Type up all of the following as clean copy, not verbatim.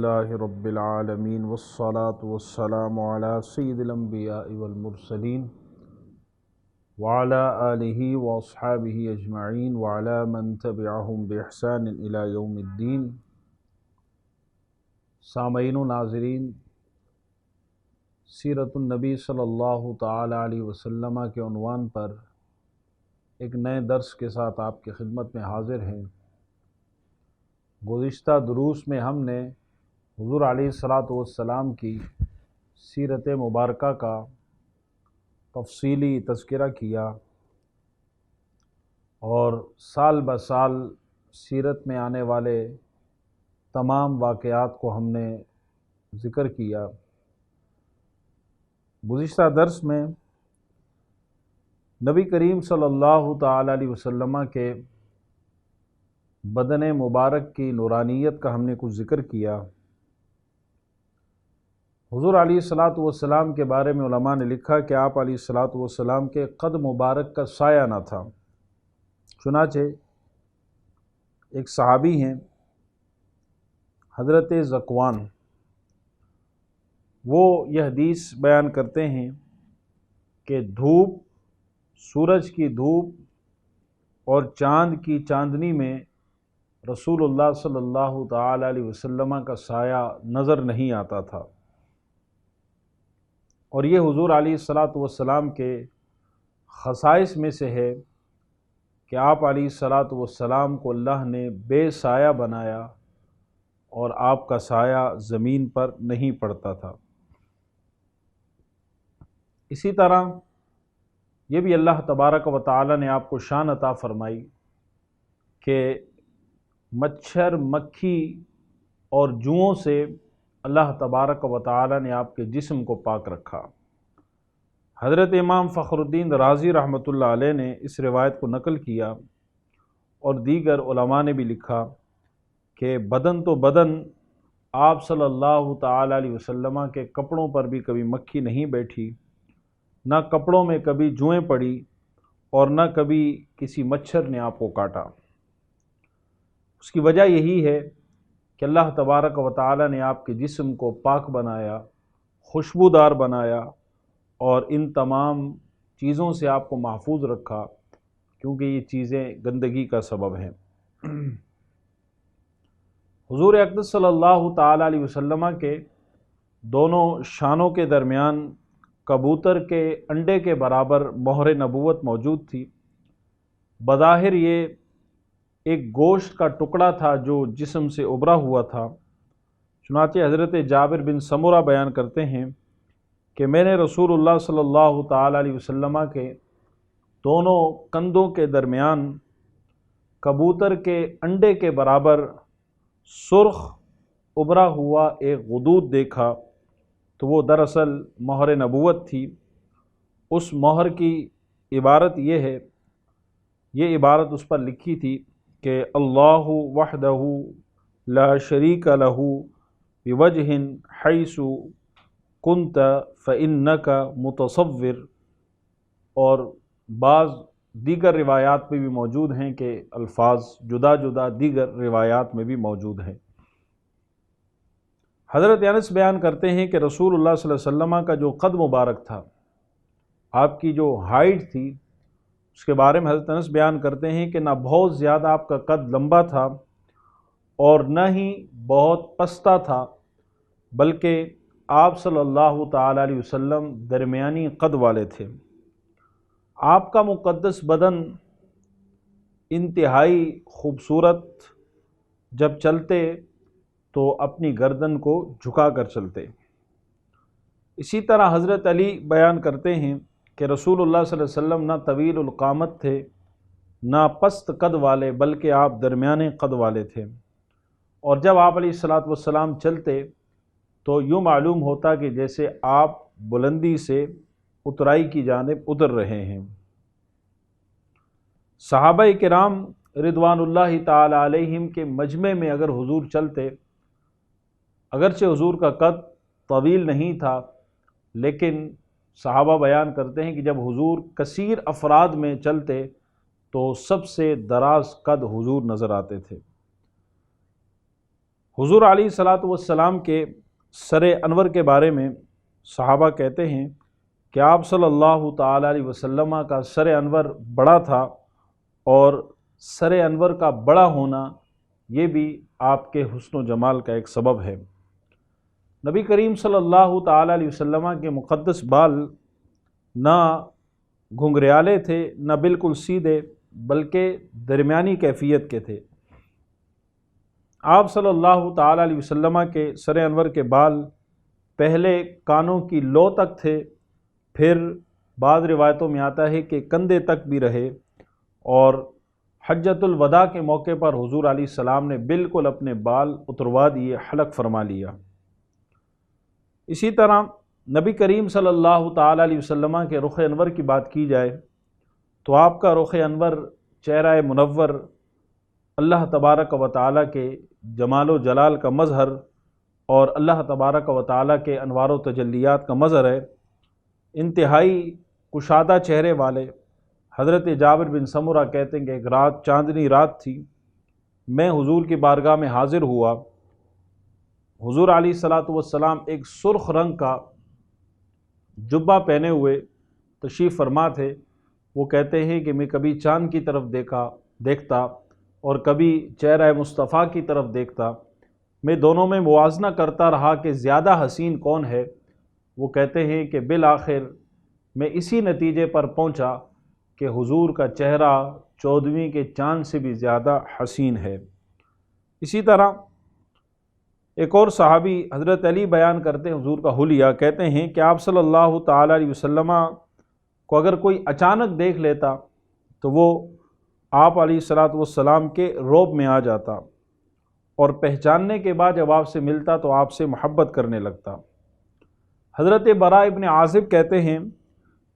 للہ رب العالمین والصلاة والسلام علی سید الانبیاء والمرسلین وعلی آلہ واصحابہ اجمعین وعلی من تبعہم بإحسان الی یوم الدین۔ سامعین و ناظرین، سیرت النبی صلی اللہ تعالی علیہ وسلم کے عنوان پر ایک نئے درس کے ساتھ آپ کی خدمت میں حاضر ہیں۔ گزشتہ دروس میں ہم نے حضور علیہ الصلاۃ والسلام کی سیرت مبارکہ کا تفصیلی تذکرہ کیا اور سال بہ سال سیرت میں آنے والے تمام واقعات کو ہم نے ذکر کیا۔ گزشتہ درس میں نبی کریم صلی اللہ تعالی علیہ وسلم کے بدن مبارک کی نورانیت کا ہم نے کچھ ذکر کیا۔ حضور علیہ الصلاۃ والسلام کے بارے میں علماء نے لکھا کہ آپ علیہ الصلاۃ والسلام کے قد مبارک کا سایہ نہ تھا۔ چنانچہ ایک صحابی ہیں حضرت ذکوان، وہ یہ حدیث بیان کرتے ہیں کہ دھوپ، سورج کی دھوپ اور چاند کی چاندنی میں رسول اللہ صلی اللہ تعالی علیہ وسلم کا سایہ نظر نہیں آتا تھا، اور یہ حضور علیہ الصلاۃ والسلام کے خصائص میں سے ہے کہ آپ علیہ الصلاۃ والسلام کو اللہ نے بے سایہ بنایا اور آپ کا سایہ زمین پر نہیں پڑتا تھا۔ اسی طرح یہ بھی اللہ تبارک و تعالی نے آپ کو شان عطا فرمائی کہ مچھر، مکھی اور جوؤں سے اللہ تبارک و تعالی نے آپ کے جسم کو پاک رکھا۔ حضرت امام فخر الدین رازی رحمۃ اللہ علیہ نے اس روایت کو نقل کیا اور دیگر علماء نے بھی لکھا کہ بدن تو بدن آپ صلی اللہ تعالی علیہ وسلم کے کپڑوں پر بھی کبھی مکھی نہیں بیٹھی، نہ کپڑوں میں کبھی جوئیں پڑی اور نہ کبھی کسی مچھر نے آپ کو کاٹا۔ اس کی وجہ یہی ہے کہ اللہ تبارک و تعالی نے آپ کے جسم کو پاک بنایا، خوشبودار بنایا اور ان تمام چیزوں سے آپ کو محفوظ رکھا، کیونکہ یہ چیزیں گندگی کا سبب ہیں۔ حضور اقدس صلی اللہ تعالی علیہ وسلم کے دونوں شانوں کے درمیان کبوتر کے انڈے کے برابر مہر نبوت موجود تھی۔ بظاہر یہ ایک گوشت کا ٹکڑا تھا جو جسم سے ابھرا ہوا تھا۔ چنانچہ حضرت جابر بن سمرہ بیان کرتے ہیں کہ میں نے رسول اللہ صلی اللہ تعالی علیہ وسلم کے دونوں کندھوں کے درمیان کبوتر کے انڈے کے برابر سرخ ابھرا ہوا ایک غدود دیکھا، تو وہ دراصل مہر نبوت تھی۔ اس مہر کی عبارت یہ ہے، یہ عبارت اس پر لکھی تھی کہ اللہ وحدہ لا شریک لہ بوجہ حیث کنت فإنک متصور، اور بعض دیگر روایات میں بھی موجود ہیں کہ الفاظ جدا جدا دیگر روایات میں بھی موجود ہیں۔ حضرت انس بیان کرتے ہیں کہ رسول اللہ صلی اللہ علیہ وسلم کا جو قد مبارک تھا، آپ کی جو ہائٹ تھی، اس کے بارے میں حضرت انس بیان کرتے ہیں کہ نہ بہت زیادہ آپ کا قد لمبا تھا اور نہ ہی بہت پستہ تھا، بلکہ آپ صلی اللہ تعالی علیہ وسلم درمیانی قد والے تھے۔ آپ کا مقدس بدن انتہائی خوبصورت، جب چلتے تو اپنی گردن کو جھکا کر چلتے۔ اسی طرح حضرت علی بیان کرتے ہیں کہ رسول اللہ صلی اللہ علیہ وسلم نہ طویل القامت تھے نہ پست قد والے، بلکہ آپ درمیانے قد والے تھے، اور جب آپ علیہ الصلاۃ والسلام چلتے تو یوں معلوم ہوتا کہ جیسے آپ بلندی سے اترائی کی جانب اتر رہے ہیں۔ صحابہ کرام رضوان اللہ تعالی علیہم کے مجمع میں اگر حضور چلتے، اگرچہ حضور کا قد طویل نہیں تھا، لیکن صحابہ بیان کرتے ہیں کہ جب حضور کثیر افراد میں چلتے تو سب سے دراز قد حضور نظر آتے تھے۔ حضور علیہ الصلاۃ والسلام کے سر انور کے بارے میں صحابہ کہتے ہیں کہ آپ صلی اللہ تعالیٰ علیہ وسلم کا سر انور بڑا تھا، اور سر انور کا بڑا ہونا یہ بھی آپ کے حسن و جمال کا ایک سبب ہے۔ نبی کریم صلی اللہ تعالیٰ علیہ وسلم کے مقدس بال نہ گھنگریالے تھے نہ بالکل سیدھے، بلکہ درمیانی کیفیت کے تھے۔ آپ صلی اللہ تعالیٰ علیہ وسلم کے سر انور کے بال پہلے کانوں کی لو تک تھے، پھر بعض روایتوں میں آتا ہے کہ کندھے تک بھی رہے، اور حجۃ الوداع کے موقع پر حضور علیہ السلام نے بالکل اپنے بال اتروا دیے، حلق فرما لیا۔ اسی طرح نبی کریم صلی اللہ تعالیٰ علیہ وسلم کے رخ انور کی بات کی جائے تو آپ کا رخ انور، چہرہ منور، اللہ تبارک و تعالیٰ کے جمال و جلال کا مظہر اور اللہ تبارک و تعالیٰ کے انوار و تجلیات کا مظہر ہے۔ انتہائی کشادہ چہرے والے حضرت جابر بن سمرہ کہتے ہیں کہ ایک رات، چاندنی رات تھی، میں حضور کی بارگاہ میں حاضر ہوا۔ حضور علیہ الصلاۃ والسلام ایک سرخ رنگ کا جبہ پہنے ہوئے تشریف فرما تھے۔ وہ کہتے ہیں کہ میں کبھی چاند کی طرف دیکھتا اور کبھی چہرہ مصطفیٰ کی طرف دیکھتا، میں دونوں میں موازنہ کرتا رہا کہ زیادہ حسین کون ہے۔ وہ کہتے ہیں کہ بالآخر میں اسی نتیجے پر پہنچا کہ حضور کا چہرہ 14ویں کے چاند سے بھی زیادہ حسین ہے۔ اسی طرح ایک اور صحابی حضرت علی بیان کرتے ہیں حضور کا حلیہ، کہتے ہیں کہ آپ صلی اللہ تعالیٰ علیہ وسلم کو اگر کوئی اچانک دیکھ لیتا تو وہ آپ علیہ الصلاۃ والسلام کے روب میں آ جاتا، اور پہچاننے کے بعد جب آپ سے ملتا تو آپ سے محبت کرنے لگتا۔ حضرت براء ابن عازب کہتے ہیں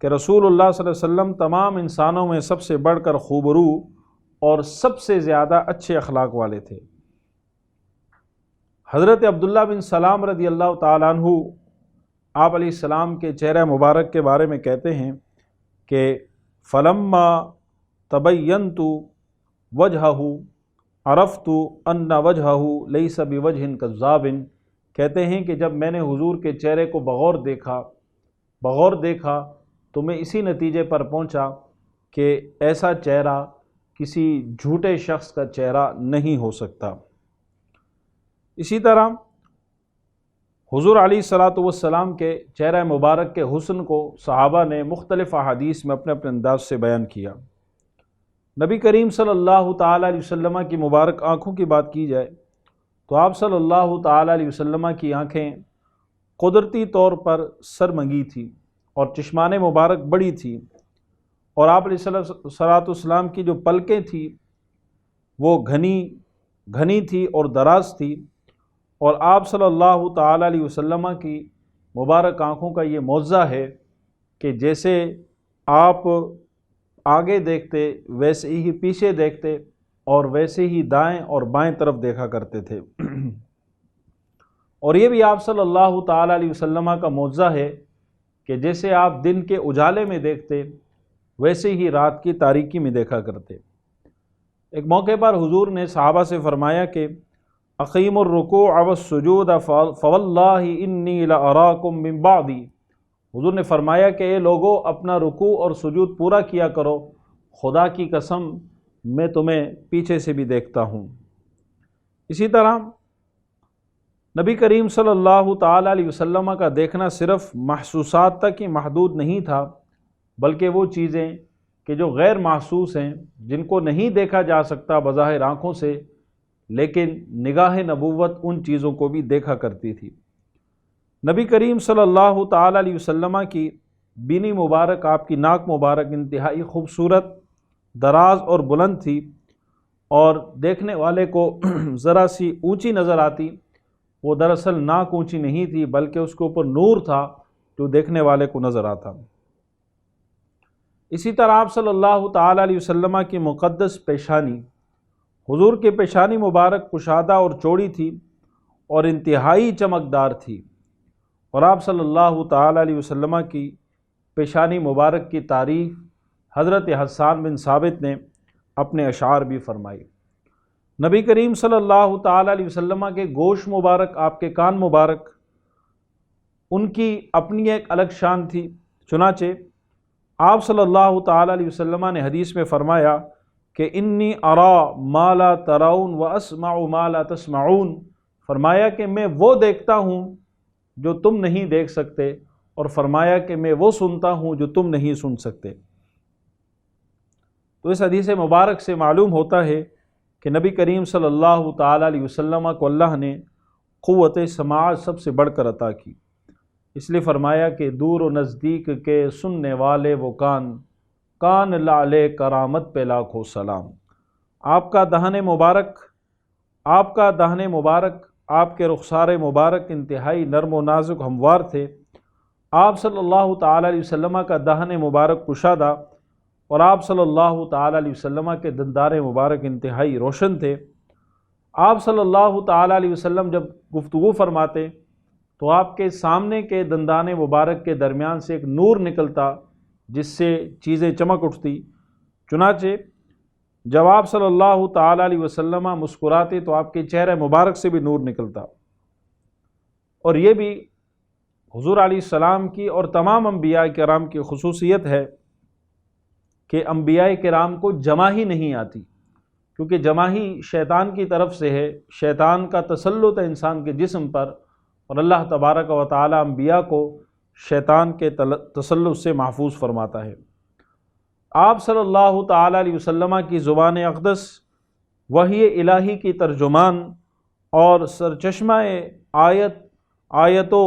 کہ رسول اللہ صلی اللہ علیہ وسلم تمام انسانوں میں سب سے بڑھ کر خوبرو اور سب سے زیادہ اچھے اخلاق والے تھے۔ حضرت عبداللہ بن سلام رضی اللہ تعالیٰ عنہ آپ علیہ السلام کے چہرہ مبارک کے بارے میں کہتے ہیں کہ فلما تبینت وجہہ عرفت ان وجہہ لیس بوجہ کذاب، کہتے ہیں کہ جب میں نے حضور کے چہرے کو بغور دیکھا تو میں اسی نتیجے پر پہنچا کہ ایسا چہرہ کسی جھوٹے شخص کا چہرہ نہیں ہو سکتا۔ اسی طرح حضور علیہ الصلاۃ والسلام کے چہرہ مبارک کے حسن کو صحابہ نے مختلف احادیث میں اپنے اپنے انداز سے بیان کیا۔ نبی کریم صلی اللہ تعالیٰ علیہ وسلم کی مبارک آنکھوں کی بات کی جائے تو آپ صلی اللہ تعالیٰ علیہ وسلم کی آنکھیں قدرتی طور پر سرمنگی تھی اور چشمان مبارک بڑی تھی، اور آپ علیہ الصلاۃ والسلام کی جو پلکیں تھیں وہ گھنی تھی اور دراز تھی، اور آپ صلی اللہ تعالیٰ علیہ وسلم کی مبارک آنکھوں کا یہ معجزہ ہے کہ جیسے آپ آگے دیکھتے ویسے ہی پیچھے دیکھتے اور ویسے ہی دائیں اور بائیں طرف دیکھا کرتے تھے۔ اور یہ بھی آپ صلی اللہ تعالیٰ علیہ وسلم کا معجزہ ہے کہ جیسے آپ دن کے اجالے میں دیکھتے ویسے ہی رات کی تاریکی میں دیکھا کرتے۔ ایک موقع پر حضور نے صحابہ سے فرمایا کہ اقیموا الرکوع والسجود فواللہ انی لاراکم من بعدی، حضور نے فرمایا کہ اے لوگو اپنا رکوع اور سجود پورا کیا کرو، خدا کی قسم میں تمہیں پیچھے سے بھی دیکھتا ہوں۔ اسی طرح نبی کریم صلی اللہ تعالیٰ علیہ وسلم کا دیکھنا صرف محسوسات تک ہی محدود نہیں تھا، بلکہ وہ چیزیں کہ جو غیر محسوس ہیں، جن کو نہیں دیکھا جا سکتا بظاہر آنکھوں سے، لیکن نگاہ نبوت ان چیزوں کو بھی دیکھا کرتی تھی۔ نبی کریم صلی اللہ تعالیٰ علیہ وسلم کی بینی مبارک، آپ کی ناک مبارک انتہائی خوبصورت، دراز اور بلند تھی، اور دیکھنے والے کو ذرا سی اونچی نظر آتی۔ وہ دراصل ناک اونچی نہیں تھی، بلکہ اس کے اوپر نور تھا جو دیکھنے والے کو نظر آتا۔ اسی طرح آپ صلی اللہ تعالیٰ علیہ وسلم کی مقدس پیشانی، حضور کی پیشانی مبارک کشادہ اور چوڑی تھی اور انتہائی چمکدار تھی، اور آپ صلی اللہ تعالیٰ علیہ وسلم کی پیشانی مبارک کی تعریف حضرت حسان بن ثابت نے اپنے اشعار بھی فرمائی۔ نبی کریم صلی اللہ تعالیٰ علیہ وسلم کے گوشت مبارک، آپ کے کان مبارک، ان کی اپنی ایک الگ شان تھی۔ چنانچہ آپ صلی اللہ تعالیٰ علیہ وسلم نے حدیث میں فرمایا کہ انی ارا ما لا ترون و اسمع ما لا تسمعون، فرمایا کہ میں وہ دیکھتا ہوں جو تم نہیں دیکھ سکتے، اور فرمایا کہ میں وہ سنتا ہوں جو تم نہیں سن سکتے۔ تو اس حدیث مبارک سے معلوم ہوتا ہے کہ نبی کریم صلی اللہ تعالیٰ علیہ وسلم کو اللہ نے قوت سماعت سب سے بڑھ کر عطا کی، اس لیے فرمایا کہ دور و نزدیک کے سننے والے وہ کان، کان لعلے کرامت پہ لاکھوں سلام۔ آپ کا دہن مبارک، آپ کے رخسار مبارک انتہائی نرم و نازک ہموار تھے۔ آپ صلی اللہ تعالیٰ علیہ وسلم کا دہن مبارک کشادہ، اور آپ صلی اللہ تعالیٰ علیہ وسلم کے دندار مبارک انتہائی روشن تھے۔ آپ صلی اللہ تعالیٰ علیہ وسلم جب گفتگو فرماتے تو آپ کے سامنے کے دندان مبارک کے درمیان سے ایک نور نکلتا جس سے چیزیں چمک اٹھتی۔ چنانچہ جب آپ صلی اللہ تعالیٰ علیہ وسلم مسکراتے تو آپ کے چہرے مبارک سے بھی نور نکلتا۔ اور یہ بھی حضور علیہ السلام کی اور تمام انبیاء کرام کی خصوصیت ہے کہ انبیاء کرام کو جماہی نہیں آتی، کیونکہ جماہی شیطان کی طرف سے ہے، شیطان کا تسلط ہے انسان کے جسم پر، اور اللہ تبارک و تعالی انبیاء کو شیطان کے تسلط سے محفوظ فرماتا ہے۔ آپ صلی اللہ تعالی علیہ وسلم کی زبان اقدس وحی الہی کی ترجمان اور سرچشمہ آیت و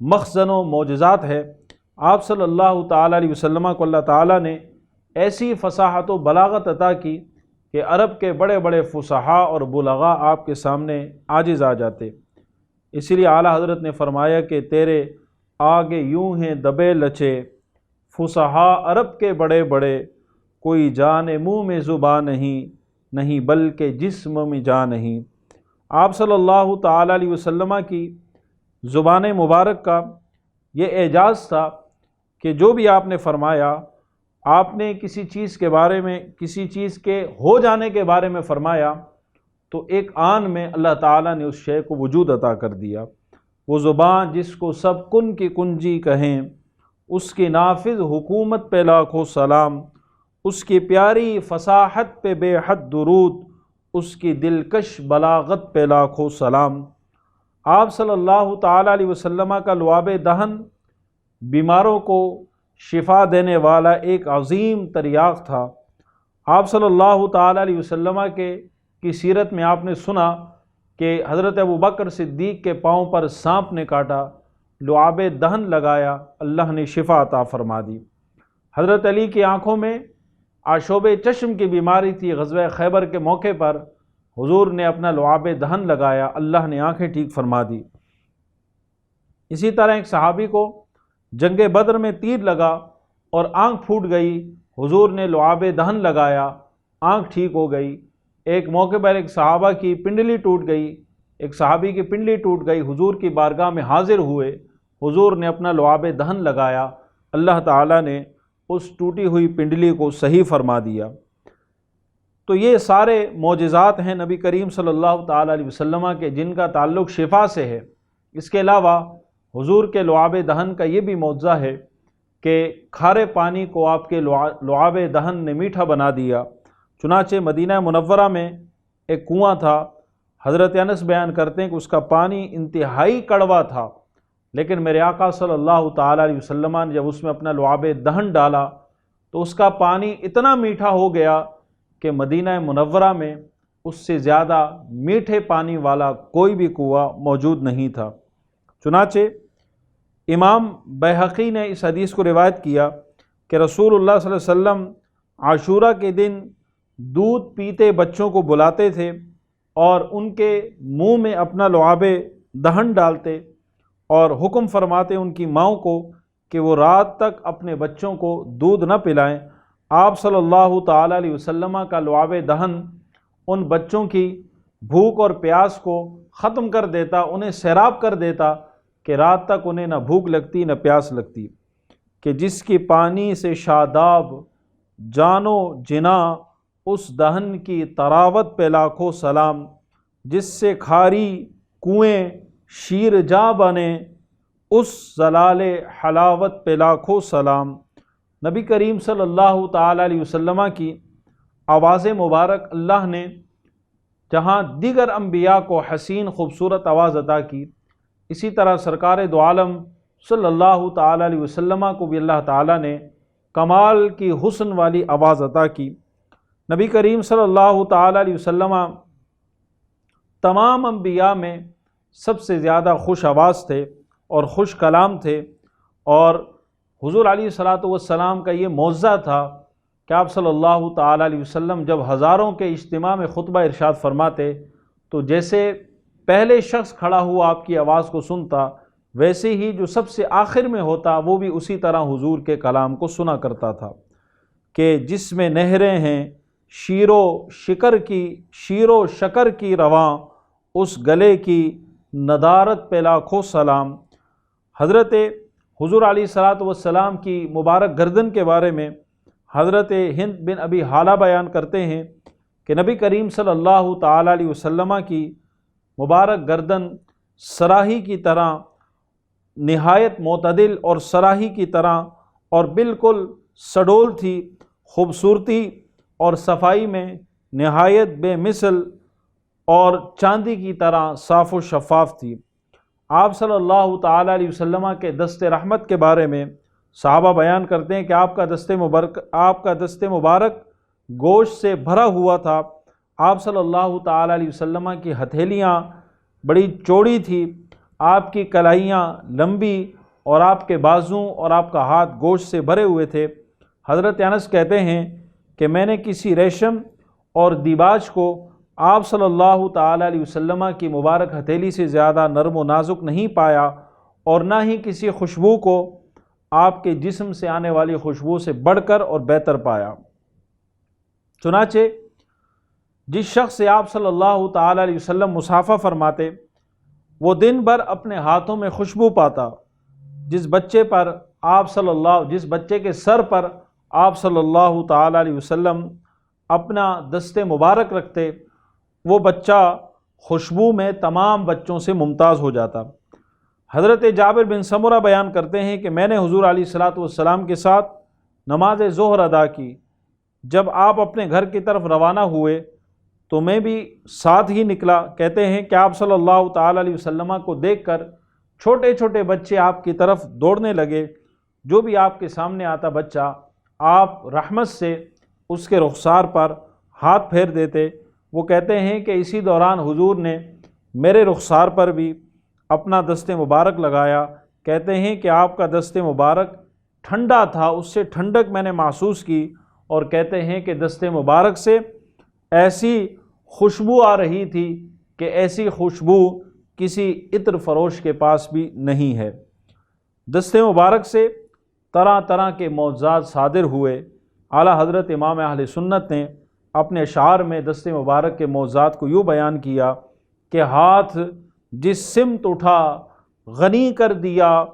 مخزن و معجزات ہے۔ آپ صلی اللہ تعالی علیہ وسلم کو اللہ تعالی نے ایسی فصاحت و بلاغت عطا کی کہ عرب کے بڑے بڑے فصحاء اور بلغاء آپ کے سامنے عاجز آ جاتے۔ اسی لیے اعلیٰ حضرت نے فرمایا کہ تیرے آگے یوں ہیں دبے لچے، فصحاء عرب کے بڑے بڑے، کوئی جان منہ میں زبان نہیں بلکہ جسم میں جان نہیں۔ آپ صلی اللہ تعالی علیہ وسلم کی زبان مبارک کا یہ اعجاز تھا کہ جو بھی آپ نے فرمایا، آپ نے کسی چیز کے بارے میں، کسی چیز کے ہو جانے کے بارے میں فرمایا تو ایک آن میں اللہ تعالیٰ نے اس شے کو وجود عطا کر دیا۔ وہ زبان جس کو سب کن کی کنجی کہیں، اس کی نافذ حکومت پہ لاکھوں سلام، اس کی پیاری فصاحت پہ بے حد درود، اس کی دلکش بلاغت پہ لاکھوں سلام۔ آپ صلی اللہ تعالیٰ علیہ وسلم کا لعاب دہن بیماروں کو شفا دینے والا ایک عظیم تریاق تھا۔ آپ صلی اللہ تعالیٰ علیہ وسلم کی سیرت میں آپ نے سنا کہ حضرت ابوبکر صدیق کے پاؤں پر سانپ نے کاٹا، لعاب دہن لگایا، اللہ نے شفا عطا فرما دی۔ حضرت علی کی آنکھوں میں آشوب چشم کی بیماری تھی، غزوہ خیبر کے موقع پر حضور نے اپنا لعاب دہن لگایا، اللہ نے آنکھیں ٹھیک فرما دی۔ اسی طرح ایک صحابی کو جنگ بدر میں تیر لگا اور آنکھ پھوٹ گئی، حضور نے لعاب دہن لگایا، آنکھ ٹھیک ہو گئی۔ ایک موقع پر ایک صحابہ کی پنڈلی ٹوٹ گئی، ایک صحابی کی پنڈلی ٹوٹ گئی، حضور کی بارگاہ میں حاضر ہوئے، حضور نے اپنا لعاب دہن لگایا، اللہ تعالیٰ نے اس ٹوٹی ہوئی پنڈلی کو صحیح فرما دیا۔ تو یہ سارے معجزات ہیں نبی کریم صلی اللہ تعالیٰ علیہ وسلم کے، جن کا تعلق شفا سے ہے۔ اس کے علاوہ حضور کے لعاب دہن کا یہ بھی معجزہ ہے کہ کھارے پانی کو آپ کے لعاب دہن نے میٹھا بنا دیا۔ چنانچہ مدینہ منورہ میں ایک کنواں تھا، حضرت انس بیان کرتے ہیں کہ اس کا پانی انتہائی کڑوا تھا، لیکن میرے آقا صلی اللہ تعالیٰ علیہ وسلم نے جب اس میں اپنا لعاب دہن ڈالا تو اس کا پانی اتنا میٹھا ہو گیا کہ مدینہ منورہ میں اس سے زیادہ میٹھے پانی والا کوئی بھی کنواں موجود نہیں تھا۔ چنانچہ امام بیہقی نے اس حدیث کو روایت کیا کہ رسول اللہ صلی اللہ علیہ وسلم عاشورہ کے دن دودھ پیتے بچوں کو بلاتے تھے اور ان کے منہ میں اپنا لعاب دہن ڈالتے اور حکم فرماتے ان کی ماؤں کو کہ وہ رات تک اپنے بچوں کو دودھ نہ پلائیں۔ آپ صلی اللہ تعالیٰ علیہ وسلم کا لعاب دہن ان بچوں کی بھوک اور پیاس کو ختم کر دیتا، انہیں سیراب کر دیتا کہ رات تک انہیں نہ بھوک لگتی نہ پیاس لگتی۔ کہ جس کی پانی سے شاداب جان و جنا اس دہن کی طراوت پہ لاکھوں سلام، جس سے کھاری کنویں شیر جاں بنے، اس زلال حلاوت پہ لاکھوں سلام۔ نبی کریم صلی اللہ تعالیٰ علیہ وسلم کی آواز مبارک اللہ نے جہاں دیگر انبیاء کو حسین خوبصورت آواز عطا کی، اسی طرح سرکار دو عالم صلی اللہ تعالیٰ علیہ وسلم کو بھی اللہ تعالیٰ نے کمال کی حسن والی آواز عطا کی۔ نبی کریم صلی اللہ تعالیٰ علیہ وسلم تمام انبیاء میں سب سے زیادہ خوش آواز تھے اور خوش کلام تھے، اور حضور علیہ الصلاۃ والسلام کا یہ معجزہ تھا کہ آپ صلی اللہ تعالیٰ علیہ وسلم جب ہزاروں کے اجتماع میں خطبہ ارشاد فرماتے تو جیسے پہلے شخص کھڑا ہوا آپ کی آواز کو سنتا، ویسے ہی جو سب سے آخر میں ہوتا وہ بھی اسی طرح حضور کے کلام کو سنا کرتا تھا کہ جس میں نہریں ہیں شیر و شکر کی رواں، اس گلے کی ندارت پہ لاکھوں سلام۔ حضرت حضور علیہ الصلاۃ والسلام کی مبارک گردن کے بارے میں حضرت ہند بن ابی حالہ بیان کرتے ہیں کہ نبی کریم صلی اللہ تعالیٰ علیہ وسلم کی مبارک گردن سراہی کی طرح نہایت معتدل اور سراہی کی طرح اور بالکل سڈول تھی، خوبصورتی اور صفائی میں نہایت بے مثل اور چاندی کی طرح صاف و شفاف تھی۔ آپ صلی اللہ تعالیٰ علیہ وسلم کے دست رحمت کے بارے میں صحابہ بیان کرتے ہیں کہ آپ کا دست مبارک گوشت سے بھرا ہوا تھا۔ آپ صلی اللہ تعالیٰ علیہ وسلم کی ہتھیلیاں بڑی چوڑی تھی، آپ کی کلائیاں لمبی، اور آپ کے بازو اور آپ کا ہاتھ گوشت سے بھرے ہوئے تھے۔ حضرت انس کہتے ہیں کہ میں نے کسی ریشم اور دیباج کو آپ صلی اللہ تعالیٰ علیہ وسلم کی مبارک ہتھیلی سے زیادہ نرم و نازک نہیں پایا، اور نہ ہی کسی خوشبو کو آپ کے جسم سے آنے والی خوشبو سے بڑھ کر اور بہتر پایا۔ چنانچہ جس شخص سے آپ صلی اللہ تعالیٰ علیہ وسلم مصافحہ فرماتے وہ دن بھر اپنے ہاتھوں میں خوشبو پاتا۔ جس بچے کے سر پر آپ صلی اللہ تعالیٰ علیہ وسلم اپنا دست مبارک رکھتے، وہ بچہ خوشبو میں تمام بچوں سے ممتاز ہو جاتا۔ حضرت جابر بن سمرہ بیان کرتے ہیں کہ میں نے حضور علیہ الصلاۃ والسلام کے ساتھ نماز ظہر ادا کی۔ جب آپ اپنے گھر کی طرف روانہ ہوئے تو میں بھی ساتھ ہی نکلا۔ کہتے ہیں کہ آپ صلی اللہ تعالیٰ علیہ وسلم کو دیکھ کر چھوٹے چھوٹے بچے آپ کی طرف دوڑنے لگے۔ جو بھی آپ کے سامنے آتا بچہ، آپ رحمت سے اس کے رخسار پر ہاتھ پھیر دیتے۔ وہ کہتے ہیں کہ اسی دوران حضور نے میرے رخسار پر بھی اپنا دست مبارک لگایا۔ کہتے ہیں کہ آپ کا دست مبارک ٹھنڈا تھا، اس سے ٹھنڈک میں نے محسوس کی، اور کہتے ہیں کہ دست مبارک سے ایسی خوشبو آ رہی تھی کہ ایسی خوشبو کسی عطر فروش کے پاس بھی نہیں ہے۔ دست مبارک سے طرح طرح کے معجزات صادر ہوئے۔ اعلیٰ حضرت امام اہل سنت نے اپنے اشعار میں دست مبارک کے معجزات کو یوں بیان کیا کہ ہاتھ جس سمت اٹھا غنی کر دیا،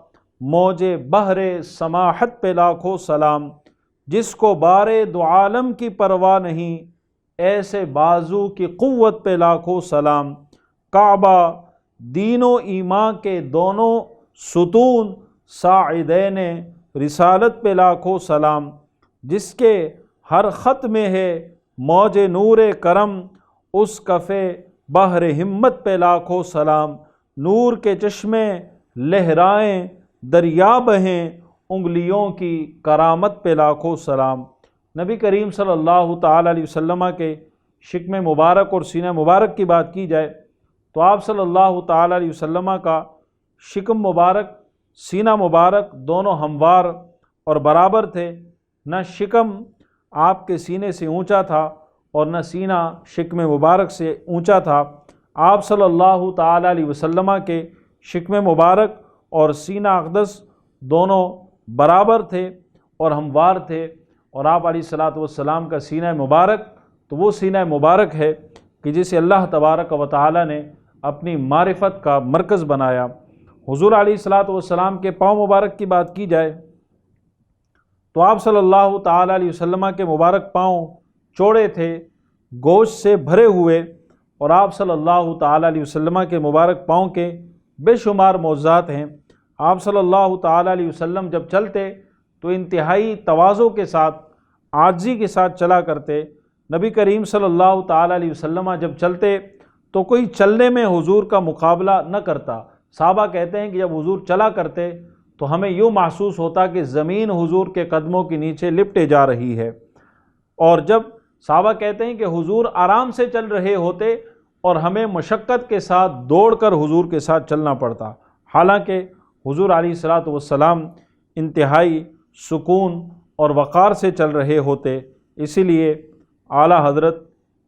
موج بحر سماحت پہ لاکھوں سلام، جس کو بارے دو عالم کی پرواہ نہیں، ایسے بازو کی قوت پہ لاکھوں سلام۔ کعبہ دین و ایمان کے دونوں ستون، ساعدین رسالت پہ لاکھوں سلام، جس کے ہر خط میں ہے موج نور کرم، اس کف بحر ہمت پہ لاکھوں سلام۔ نور کے چشمے لہرائیں دریا بہیں، انگلیوں کی کرامت پہ لاکھوں سلام۔ نبی کریم صلی اللہ تعالیٰ علیہ وسلم کے شکم مبارک اور سینہ مبارک کی بات کی جائے تو آپ صلی اللہ تعالیٰ علیہ وسلم کا شکم مبارک سینہ مبارک دونوں ہموار اور برابر تھے۔ نہ شکم آپ کے سینے سے اونچا تھا اور نہ سینہ شکم مبارک سے اونچا تھا۔ آپ صلی اللہ تعالیٰ علیہ وسلم کے شکم مبارک اور سینہ اقدس دونوں برابر تھے اور ہموار تھے، اور آپ علیہ الصلاۃ والسلام کا سینہ مبارک تو وہ سینہ مبارک ہے کہ جسے اللہ تبارک و تعالیٰ نے اپنی معرفت کا مرکز بنایا۔ حضور علیہ الصلاۃ والسلام کے پاؤں مبارک کی بات کی جائے تو آپ صلی اللہ تعالیٰ علیہ وسلم کے مبارک پاؤں چوڑے تھے، گوشت سے بھرے ہوئے، اور آپ صلی اللہ تعالیٰ علیہ وسلم کے مبارک پاؤں کے بے شمار معجزات ہیں۔ آپ صلی اللہ تعالیٰ علیہ وسلم جب چلتے تو انتہائی تواضع کے ساتھ، عاجزی کے ساتھ چلا کرتے۔ نبی کریم صلی اللہ تعالیٰ علیہ وسلم جب چلتے تو کوئی چلنے میں حضور کا مقابلہ نہ کرتا۔ صحابہ کہتے ہیں کہ جب حضور چلا کرتے تو ہمیں یوں محسوس ہوتا کہ زمین حضور کے قدموں کے نیچے لپٹے جا رہی ہے، اور جب صحابہ کہتے ہیں کہ حضور آرام سے چل رہے ہوتے اور ہمیں مشقت کے ساتھ دوڑ کر حضور کے ساتھ چلنا پڑتا، حالانکہ حضور علیہ الصلاۃ والسلام انتہائی سکون اور وقار سے چل رہے ہوتے۔ اسی لیے اعلیٰ حضرت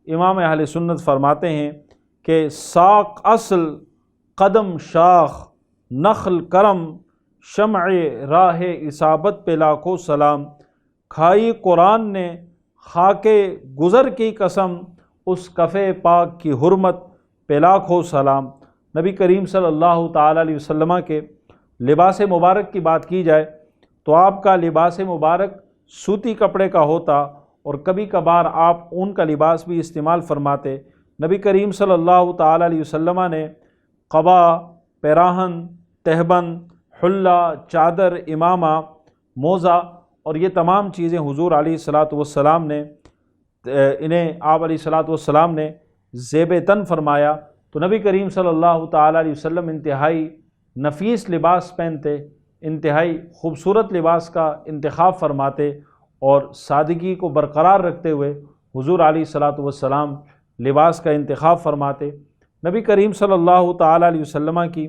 امام اہل سنت فرماتے ہیں کہ ساق اصل، قدم شاخ، نخل کرم، شمع راہ اصابت پہ لاکھوں سلام، کھائی قرآن نے خاک گزر کی قسم، اس کف پاک کی حرمت پہ لاکھوں سلام۔ نبی کریم صلی اللہ تعالیٰ علیہ وسلم کے لباس مبارک کی بات کی جائے تو آپ کا لباس مبارک سوتی کپڑے کا ہوتا، اور کبھی کبھار آپ اون کا لباس بھی استعمال فرماتے۔ نبی کریم صلی اللہ تعالیٰ علیہ وسلم نے قبا، پیراہن، تہبند، حلہ، چادر، امامہ، موزہ، اور یہ تمام چیزیں حضور علیہ الصلاۃ والسلام نے انہیں آپ علیہ الصلاۃ والسلام نے زیب تن فرمایا۔ تو نبی کریم صلی اللہ تعالیٰ علیہ وسلم انتہائی نفیس لباس پہنتے، انتہائی خوبصورت لباس کا انتخاب فرماتے، اور سادگی کو برقرار رکھتے ہوئے حضور علیہ الصلاۃ والسلام لباس کا انتخاب فرماتے۔ نبی کریم صلی اللہ تعالیٰ علیہ وسلم کی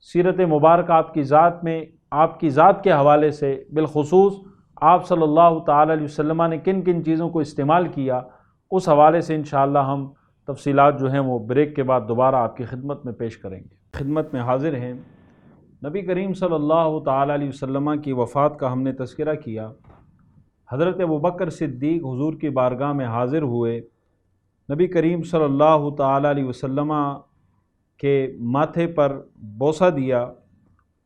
سیرت مبارکہ آپ کی ذات میں، آپ کی ذات کے حوالے سے بالخصوص آپ صلی اللہ تعالیٰ علیہ وسلم نے کن کن چیزوں کو استعمال کیا، اس حوالے سے انشاءاللہ ہم تفصیلات جو ہیں وہ بریک کے بعد دوبارہ آپ کی خدمت میں پیش کریں گے۔ خدمت میں حاضر ہیں۔ نبی کریم صلی اللہ تعالیٰ علیہ وسلم کی وفات کا ہم نے تذکرہ کیا۔ حضرت ابوبکر صدیق حضور کی بارگاہ میں حاضر ہوئے، نبی کریم صلی اللہ تعالیٰ علیہ وسلم کے ماتھے پر بوسہ دیا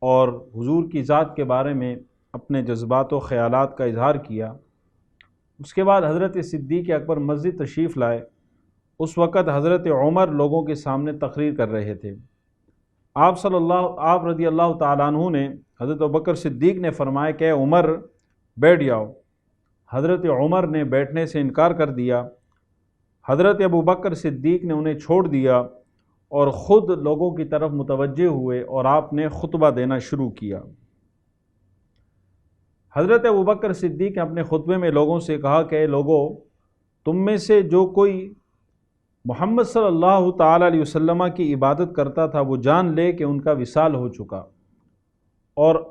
اور حضور کی ذات کے بارے میں اپنے جذبات و خیالات کا اظہار کیا۔ اس کے بعد حضرت صدیق اکبر مسجد تشریف لائے۔ اس وقت حضرت عمر لوگوں کے سامنے تقریر کر رہے تھے۔ آپ رضی اللہ تعالیٰ عنہ نے حضرت ابوبکر صدیق نے فرمایا کہ اے عمر بیٹھ جاؤ۔ حضرت عمر نے بیٹھنے سے انکار کر دیا۔ حضرت ابوبکر صدیق نے انہیں چھوڑ دیا اور خود لوگوں کی طرف متوجہ ہوئے اور آپ نے خطبہ دینا شروع کیا۔ حضرت ابوبکر صدیق نے اپنے خطبے میں لوگوں سے کہا کہ اے لوگو، تم میں سے جو کوئی محمد صلی اللہ تعالیٰ علیہ وسلم کی عبادت کرتا تھا وہ جان لے کہ ان کا وصال ہو چکا، اور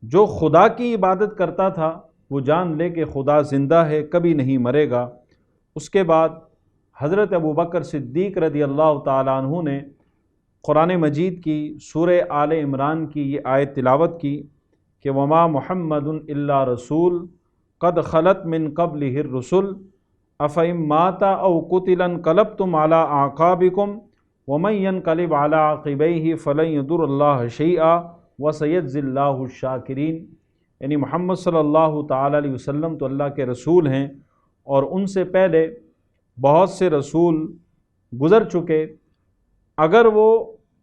جو خدا کی عبادت کرتا تھا وہ جان لے کہ خدا زندہ ہے، کبھی نہیں مرے گا۔ اس کے بعد حضرت ابوبکر صدیق رضی اللہ تعالیٰ عنہ نے قرآن مجید کی سورہ آل عمران کی یہ آیت تلاوت کی کہ وما محمد الا رسول قد خلت من قبلہ الرسل افإن مات او قتل انقلبتم علی اعقابکم ومن ينقلب علی عقبیہ فلن یضر اللہ شیئا وسیجزی اللہ الشاکرین۔ یعنی محمد صلی اللہ تعالیٰ علیہ وسلم تو اللہ کے رسول ہیں، اور ان سے پہلے بہت سے رسول گزر چکے، اگر وہ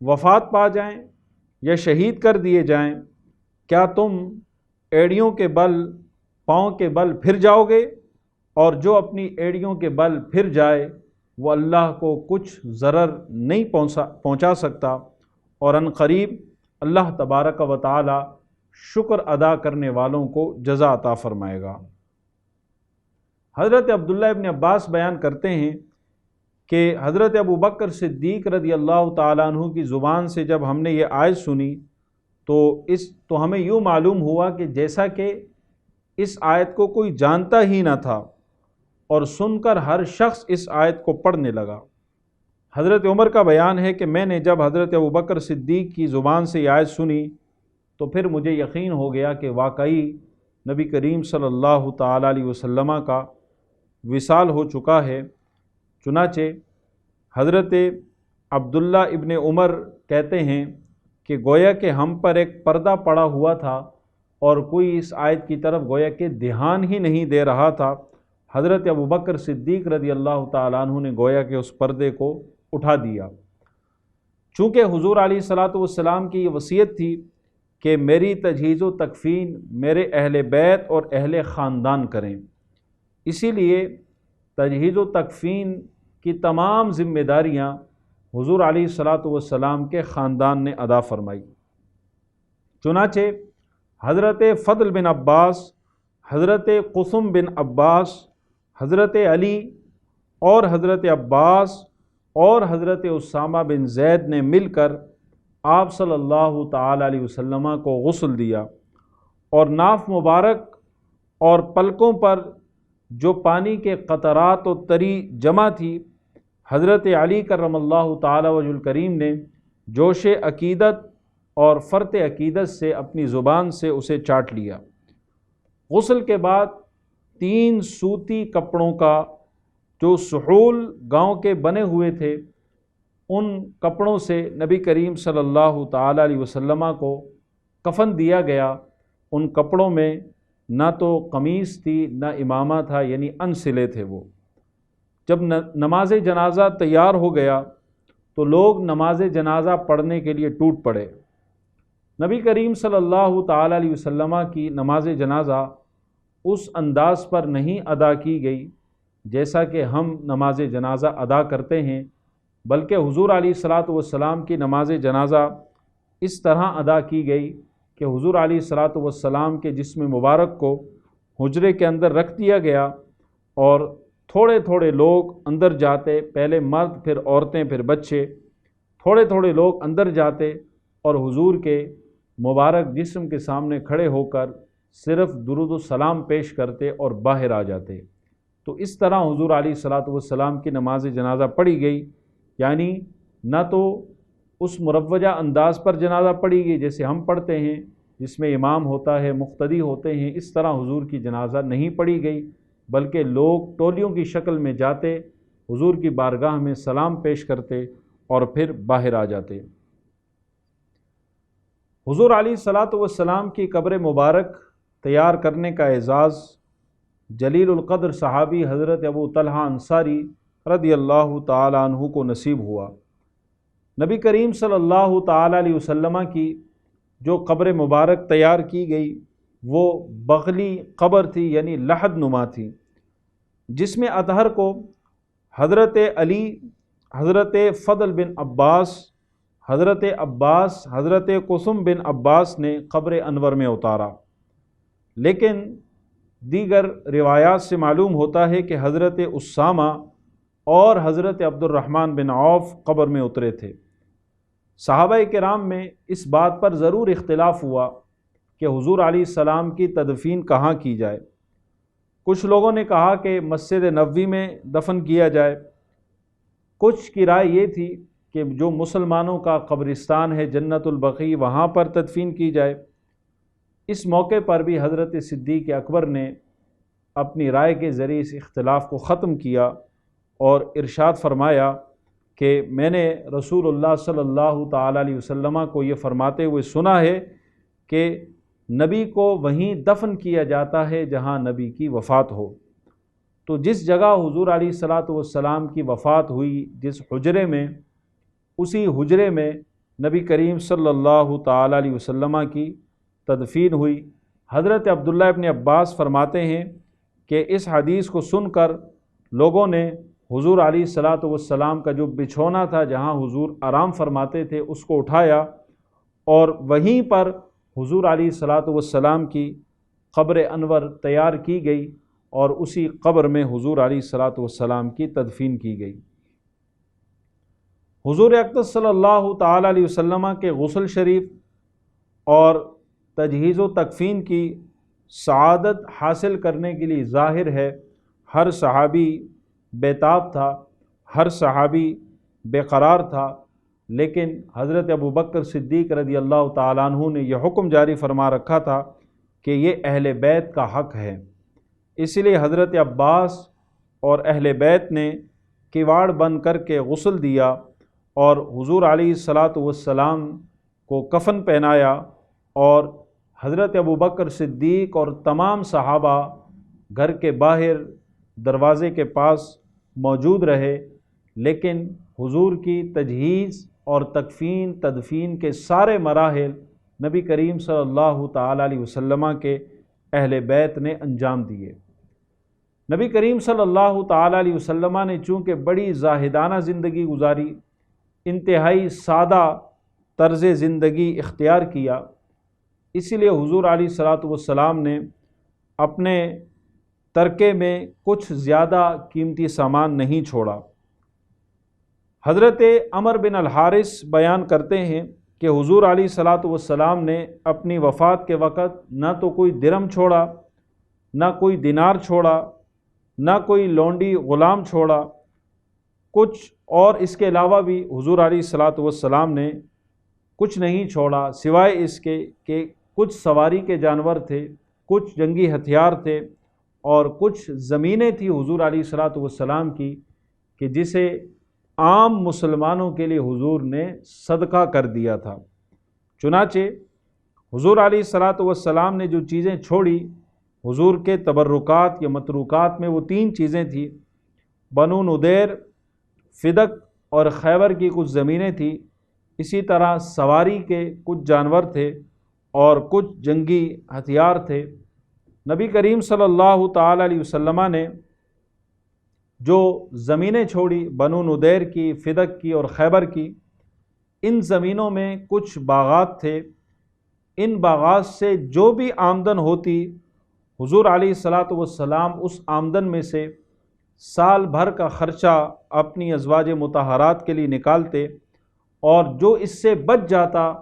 وفات پا جائیں یا شہید کر دیے جائیں، کیا تم ایڑیوں کے بل، پاؤں کے بل پھر جاؤ گے؟ اور جو اپنی ایڑیوں کے بل پھر جائے وہ اللہ کو کچھ ضرر نہیں پہنچا سکتا، اور ان قریب اللہ تبارک و تعالی شکر ادا کرنے والوں کو جزا عطا فرمائے گا۔ حضرت عبداللہ ابن عباس بیان کرتے ہیں کہ حضرت ابوبکر صدیق رضی اللہ تعالیٰ عنہ کی زبان سے جب ہم نے یہ آیت سنی تو ہمیں یوں معلوم ہوا کہ جیسا کہ اس آیت کو کوئی جانتا ہی نہ تھا، اور سن کر ہر شخص اس آیت کو پڑھنے لگا۔ حضرت عمر کا بیان ہے کہ میں نے جب حضرت ابوبکر صدیق کی زبان سے یہ آیت سنی تو پھر مجھے یقین ہو گیا کہ واقعی نبی کریم صلی اللہ تعالیٰ علیہ وسلم کا وصال ہو چکا ہے۔ چنانچہ حضرت عبداللہ ابن عمر کہتے ہیں کہ گویا کہ ہم پر ایک پردہ پڑا ہوا تھا اور کوئی اس آیت کی طرف گویا کہ دھیان ہی نہیں دے رہا تھا، حضرت ابوبکر صدیق رضی اللہ تعالیٰ عنہ نے گویا کہ اس پردے کو اٹھا دیا۔ چونکہ حضور علیہ الصلاۃ والسلام کی یہ وصیت تھی کہ میری تجہیز و تکفین میرے اہل بیت اور اہل خاندان کریں، اسی لیے تجہیز و تکفین کی تمام ذمہ داریاں حضور علیہ الصلاۃ والسلام کے خاندان نے ادا فرمائی۔ چنانچہ حضرت فضل بن عباس، حضرت قسم بن عباس، حضرت علی اور حضرت عباس اور حضرت اسامہ بن زید نے مل کر آپ صلی اللہ تعالی علیہ وسلم کو غسل دیا، اور ناف مبارک اور پلکوں پر جو پانی کے قطرات و تری جمع تھی، حضرت علی کرم اللہ تعالی وجہ الکریم نے جوش عقیدت اور فرط عقیدت سے اپنی زبان سے اسے چاٹ لیا۔ غسل کے بعد 3 سوتی کپڑوں کا جو سحول گاؤں کے بنے ہوئے تھے، ان کپڑوں سے نبی کریم صلی اللہ تعالی علیہ وسلم کو کفن دیا گیا۔ ان کپڑوں میں نہ تو قمیص تھی نہ امامہ تھا، یعنی انسلے تھے وہ۔ جب نماز جنازہ تیار ہو گیا تو لوگ نماز جنازہ پڑھنے کے لیے ٹوٹ پڑے۔ نبی کریم صلی اللہ تعالی علیہ وسلم کی نماز جنازہ اس انداز پر نہیں ادا کی گئی جیسا کہ ہم نماز جنازہ ادا کرتے ہیں، بلکہ حضور علیہ الصلاۃ والسلام کی نماز جنازہ اس طرح ادا کی گئی کہ حضور علیہ الصلاۃ والسلام کے جسم مبارک کو حجرے کے اندر رکھ دیا گیا، اور تھوڑے تھوڑے لوگ اندر جاتے، پہلے مرد پھر عورتیں پھر بچے، تھوڑے تھوڑے لوگ اندر جاتے اور حضور کے مبارک جسم کے سامنے کھڑے ہو کر صرف درود و سلام پیش کرتے اور باہر آ جاتے۔ تو اس طرح حضور علیہ الصلاۃ والسلام کی نماز جنازہ پڑھی گئی، یعنی نہ تو اس مروجہ انداز پر جنازہ پڑھی گئی جیسے ہم پڑھتے ہیں جس میں امام ہوتا ہے، مقتدی ہوتے ہیں، اس طرح حضور کی جنازہ نہیں پڑھی گئی، بلکہ لوگ ٹولیوں کی شکل میں جاتے، حضور کی بارگاہ میں سلام پیش کرتے اور پھر باہر آ جاتے۔ حضور علیہ الصلاۃ والسلام کی قبر مبارک تیار کرنے کا اعزاز جلیل القدر صحابی حضرت ابو طلحہ انصاری رضی اللہ تعالی عنہ کو نصیب ہوا۔ نبی کریم صلی اللہ تعالی علیہ وسلم کی جو قبر مبارک تیار کی گئی وہ بغلی قبر تھی، یعنی لحد نما تھی، جس میں اطہر کو حضرت علی، حضرت فضل بن عباس، حضرت عباس، حضرت قسم بن عباس نے قبر انور میں اتارا، لیکن دیگر روایات سے معلوم ہوتا ہے کہ حضرت اسامہ اور حضرت عبد الرحمن بن عوف قبر میں اترے تھے۔ صحابہ کرام میں اس بات پر ضرور اختلاف ہوا کہ حضور علیہ السلام کی تدفین کہاں کی جائے۔ کچھ لوگوں نے کہا کہ مسجد نبوی میں دفن کیا جائے، کچھ کی رائے یہ تھی کہ جو مسلمانوں کا قبرستان ہے جنت البقیع وہاں پر تدفین کی جائے۔ اس موقع پر بھی حضرت صدیق اکبر نے اپنی رائے کے ذریعے اس اختلاف کو ختم کیا اور ارشاد فرمایا کہ میں نے رسول اللہ صلی اللہ تعالی علیہ وسلم کو یہ فرماتے ہوئے سنا ہے کہ نبی کو وہیں دفن کیا جاتا ہے جہاں نبی کی وفات ہو۔ تو جس جگہ حضور علیہ الصلاۃ والسلام کی وفات ہوئی، جس حجرے میں، اسی حجرے میں نبی کریم صلی اللہ تعالی علیہ وسلم کی تدفین ہوئی۔ حضرت عبداللہ ابن عباس فرماتے ہیں کہ اس حدیث کو سن کر لوگوں نے حضور علیہ الصلاۃ والسلام کا جو بچھونا تھا جہاں حضور آرام فرماتے تھے اس کو اٹھایا، اور وہیں پر حضور علیہ الصلاۃ والسلام کی قبر انور تیار کی گئی، اور اسی قبر میں حضور علیہ الصلاۃ والسلام کی تدفین کی گئی۔ حضور اقدس صلی اللہ تعالی علیہ وسلم کے غسل شریف اور تجہیز و تکفین کی سعادت حاصل کرنے کے لیے ظاہر ہے ہر صحابی بیتاب تھا، ہر صحابی بے قرار تھا، لیکن حضرت ابوبکر صدیق رضی اللہ تعالیٰ عنہ نے یہ حکم جاری فرما رکھا تھا کہ یہ اہل بیت کا حق ہے، اس لیے حضرت عباس اور اہل بیت نے کواڑ بند کر کے غسل دیا اور حضور علیہ الصلاۃ والسلام کو کفن پہنایا، اور حضرت ابوبکر صدیق اور تمام صحابہ گھر کے باہر دروازے کے پاس موجود رہے، لیکن حضور کی تجہیز اور تکفین تدفین کے سارے مراحل نبی کریم صلی اللہ تعالیٰ علیہ وسلم کے اہل بیت نے انجام دیے۔ نبی کریم صلی اللہ تعالیٰ علیہ وسلم نے چونکہ بڑی زاہدانہ زندگی گزاری، انتہائی سادہ طرز زندگی اختیار کیا، اسی لیے حضور علیہ الصلاۃ والسلام نے اپنے ترکے میں کچھ زیادہ قیمتی سامان نہیں چھوڑا۔ حضرت عمر بن الحارث بیان کرتے ہیں کہ حضور علیہ الصلاۃ والسلام نے اپنی وفات کے وقت نہ تو کوئی درہم چھوڑا، نہ کوئی دینار چھوڑا، نہ کوئی لونڈی غلام چھوڑا کچھ، اور اس کے علاوہ بھی حضور علیہ الصلاۃ والسلام نے کچھ نہیں چھوڑا سوائے اس کے کہ کچھ سواری کے جانور تھے، کچھ جنگی ہتھیار تھے، اور کچھ زمینیں تھی حضور علیہ الصلاۃ والسلام کی کہ جسے عام مسلمانوں کے لیے حضور نے صدقہ کر دیا تھا۔ چنانچہ حضور علیہ الصلاۃ والسلام نے جو چیزیں چھوڑی، حضور کے تبرکات یا متروکات میں وہ 3 چیزیں تھیں۔ بنو نضیر، فدق اور خیبر کی کچھ زمینیں تھیں، اسی طرح سواری کے کچھ جانور تھے اور کچھ جنگی ہتھیار تھے۔ نبی کریم صلی اللہ تعالیٰ علیہ وسلم نے جو زمینیں چھوڑی، بنو نضیر کی، فدق کی اور خیبر کی، ان زمینوں میں کچھ باغات تھے۔ ان باغات سے جو بھی آمدن ہوتی، حضور علیہ الصلاۃ والسلام اس آمدن میں سے سال بھر کا خرچہ اپنی ازواج مطہرات کے لیے نکالتے، اور جو اس سے بچ جاتا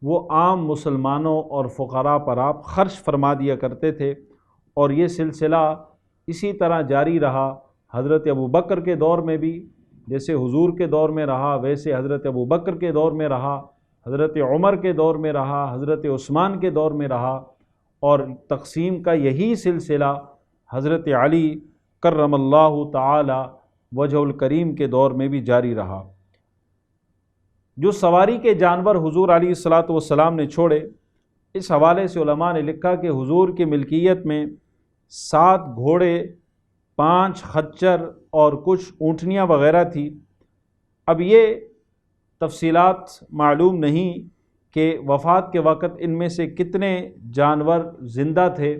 وہ عام مسلمانوں اور فقراء پر آپ خرچ فرما دیا کرتے تھے، اور یہ سلسلہ اسی طرح جاری رہا۔ حضرت ابوبکر کے دور میں بھی جیسے حضور کے دور میں رہا، ویسے حضرت ابوبکر کے دور میں رہا، حضرت عمر کے دور میں رہا، حضرت عثمان کے دور میں رہا، اور تقسیم کا یہی سلسلہ حضرت علی کرم اللہ تعالی وجہ الکریم کے دور میں بھی جاری رہا۔ جو سواری کے جانور حضور علیہ الصلاۃ والسلام نے چھوڑے، اس حوالے سے علماء نے لکھا کہ حضور کی ملکیت میں 7 گھوڑے، 5 خچر اور کچھ اونٹنیاں وغیرہ تھی۔ اب یہ تفصیلات معلوم نہیں کہ وفات کے وقت ان میں سے کتنے جانور زندہ تھے۔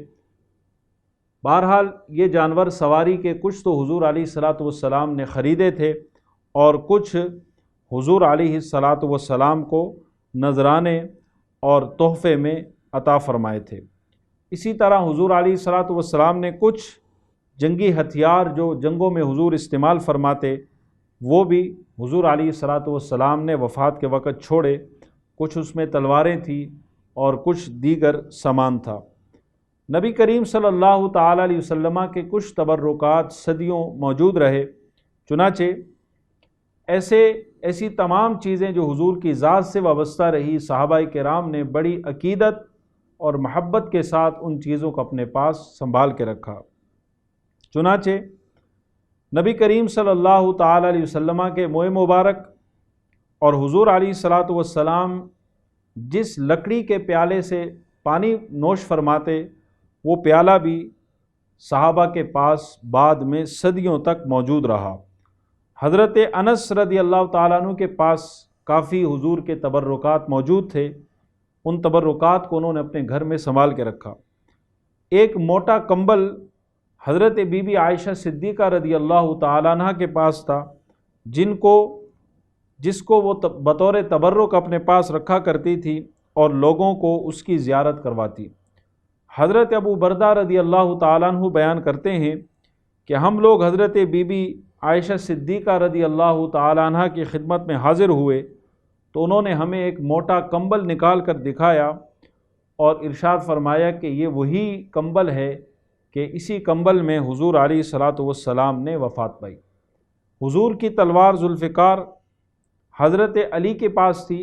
بہرحال یہ جانور سواری کے کچھ تو حضور علیہ الصلاۃ والسلام نے خریدے تھے، اور کچھ حضور علیہ الصلاۃ والسلام کو نذرانے اور تحفے میں عطا فرمائے تھے۔ اسی طرح حضور علیہ الصلاۃ والسلام نے کچھ جنگی ہتھیار جو جنگوں میں حضور استعمال فرماتے، وہ بھی حضور علیہ الصلاۃ والسلام نے وفات کے وقت چھوڑے۔ کچھ اس میں تلواریں تھیں اور کچھ دیگر سامان تھا۔ نبی کریم صلی اللہ تعالیٰ علیہ وسلم کے کچھ تبرکات صدیوں موجود رہے۔ چنانچہ ایسی تمام چیزیں جو حضور کی ذات سے وابستہ رہی، صحابہ کرام نے بڑی عقیدت اور محبت کے ساتھ ان چیزوں کو اپنے پاس سنبھال کے رکھا۔ چنانچہ نبی کریم صلی اللہ تعالیٰ علیہ وسلم کے منہ مبارک اور حضور علیہ الصلاۃ والسلام جس لکڑی کے پیالے سے پانی نوش فرماتے، وہ پیالہ بھی صحابہ کے پاس بعد میں صدیوں تک موجود رہا۔ حضرت انس رضی اللہ تعالیٰ عنہ کے پاس کافی حضور کے تبرکات موجود تھے۔ ان تبرکات کو انہوں نے اپنے گھر میں سنبھال کے رکھا۔ ایک موٹا کمبل حضرت بی بی عائشہ صدیقہ رضی اللہ تعالیٰ عنہ کے پاس تھا، جس کو وہ بطور تبرک اپنے پاس رکھا کرتی تھی اور لوگوں کو اس کی زیارت کرواتی۔ حضرت ابو بردہ رضی اللہ تعالیٰ عنہ بیان کرتے ہیں کہ ہم لوگ حضرت بی بی عائشہ صدیقہ رضی اللہ تعالیٰ عنہ کی خدمت میں حاضر ہوئے تو انہوں نے ہمیں ایک موٹا کمبل نکال کر دکھایا اور ارشاد فرمایا کہ یہ وہی کمبل ہے کہ اسی کمبل میں حضور علیہ الصلاۃ والسلام نے وفات پائی۔ حضور کی تلوار ذوالفقار حضرت علی کے پاس تھی،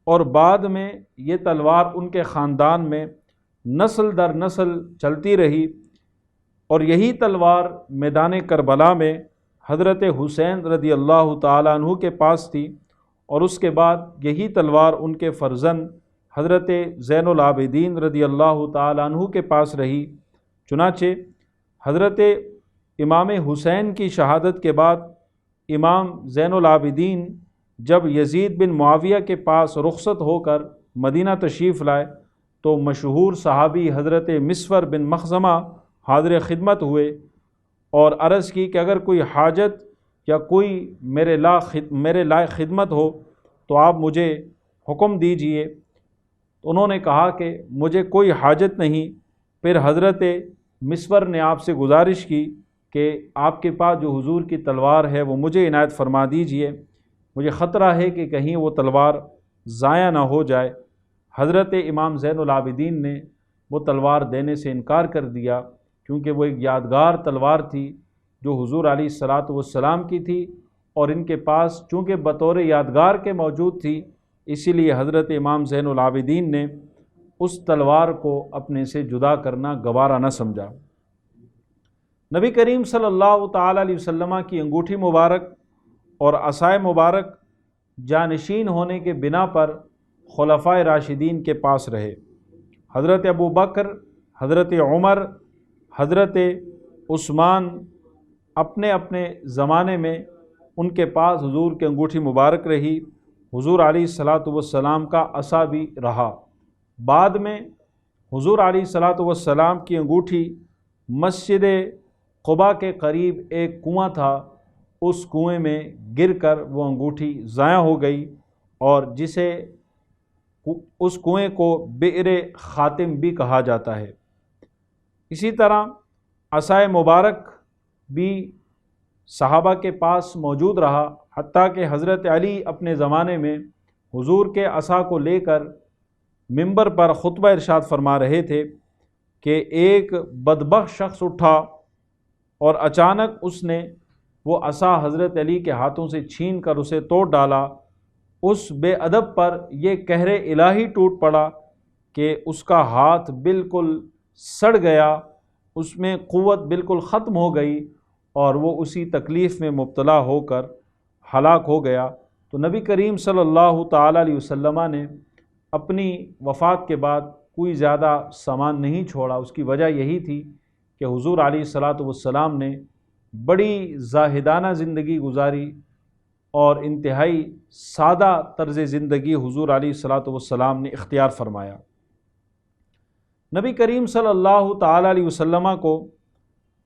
اور بعد میں یہ تلوار ان کے خاندان میں نسل در نسل چلتی رہی، اور یہی تلوار میدان کربلا میں حضرت حسین رضی اللہ تعالیٰ عنہ کے پاس تھی، اور اس کے بعد یہی تلوار ان کے فرزند حضرت زین العابدین رضی اللہ تعالیٰ عنہ کے پاس رہی۔ چنانچہ حضرت امام حسین کی شہادت کے بعد امام زین العابدین جب یزید بن معاویہ کے پاس رخصت ہو کر مدینہ تشریف لائے تو مشہور صحابی حضرت مسور بن مخزمہ حاضر خدمت ہوئے اور عرض کی کہ اگر کوئی حاجت یا کوئی میرے لائق خدمت ہو تو آپ مجھے حکم دیجئے۔ انہوں نے کہا کہ مجھے کوئی حاجت نہیں۔ پھر حضرت مسور نے آپ سے گزارش کی کہ آپ کے پاس جو حضور کی تلوار ہے وہ مجھے عنایت فرما دیجئے، مجھے خطرہ ہے کہ کہیں وہ تلوار ضائع نہ ہو جائے۔ حضرت امام زین العابدین نے وہ تلوار دینے سے انکار کر دیا، کیونکہ وہ ایک یادگار تلوار تھی جو حضور علیہ الصلاۃ والسلام کی تھی، اور ان کے پاس چونکہ بطور یادگار کے موجود تھی، اسی لیے حضرت امام زین العابدین نے اس تلوار کو اپنے سے جدا کرنا گوارا نہ سمجھا۔ نبی کریم صلی اللہ تعالیٰ علیہ وسلم کی انگوٹھی مبارک اور عصائے مبارک جانشین ہونے کے بنا پر خلفائے راشدین کے پاس رہے۔ حضرت ابو بکر، حضرت عمر، حضرت عثمان اپنے اپنے زمانے میں ان کے پاس حضور کی انگوٹھی مبارک رہی، حضور علیہ الصلاۃ والسلام کا عصا بھی رہا۔ بعد میں حضور علیہ الصلاۃ والسلام کی انگوٹھی مسجد قباء کے قریب ایک کنواں تھا، اس کنویں میں گر کر وہ انگوٹھی ضائع ہو گئی، اور جسے اس کنویں کو بئر خاتم بھی کہا جاتا ہے۔ اسی طرح عصائے مبارک بھی صحابہ کے پاس موجود رہا، حتیٰ کہ حضرت علی اپنے زمانے میں حضور کے عصا کو لے کر منبر پر خطبہ ارشاد فرما رہے تھے کہ ایک بدبخت شخص اٹھا اور اچانک اس نے وہ عصا حضرت علی کے ہاتھوں سے چھین کر اسے توڑ ڈالا۔ اس بے ادب پر یہ قہر الہی ٹوٹ پڑا کہ اس کا ہاتھ بالکل سڑ گیا، اس میں قوت بالکل ختم ہو گئی، اور وہ اسی تکلیف میں مبتلا ہو کر ہلاک ہو گیا۔ تو نبی کریم صلی اللہ تعالیٰ علیہ وسلم نے اپنی وفات کے بعد کوئی زیادہ سامان نہیں چھوڑا۔ اس کی وجہ یہی تھی کہ حضور علیہ الصلاۃ والسلام نے بڑی زاہدانہ زندگی گزاری اور انتہائی سادہ طرز زندگی حضور علیہ الصلاۃ والسلام نے اختیار فرمایا۔ نبی کریم صلی اللہ تعالیٰ علیہ وسلم کو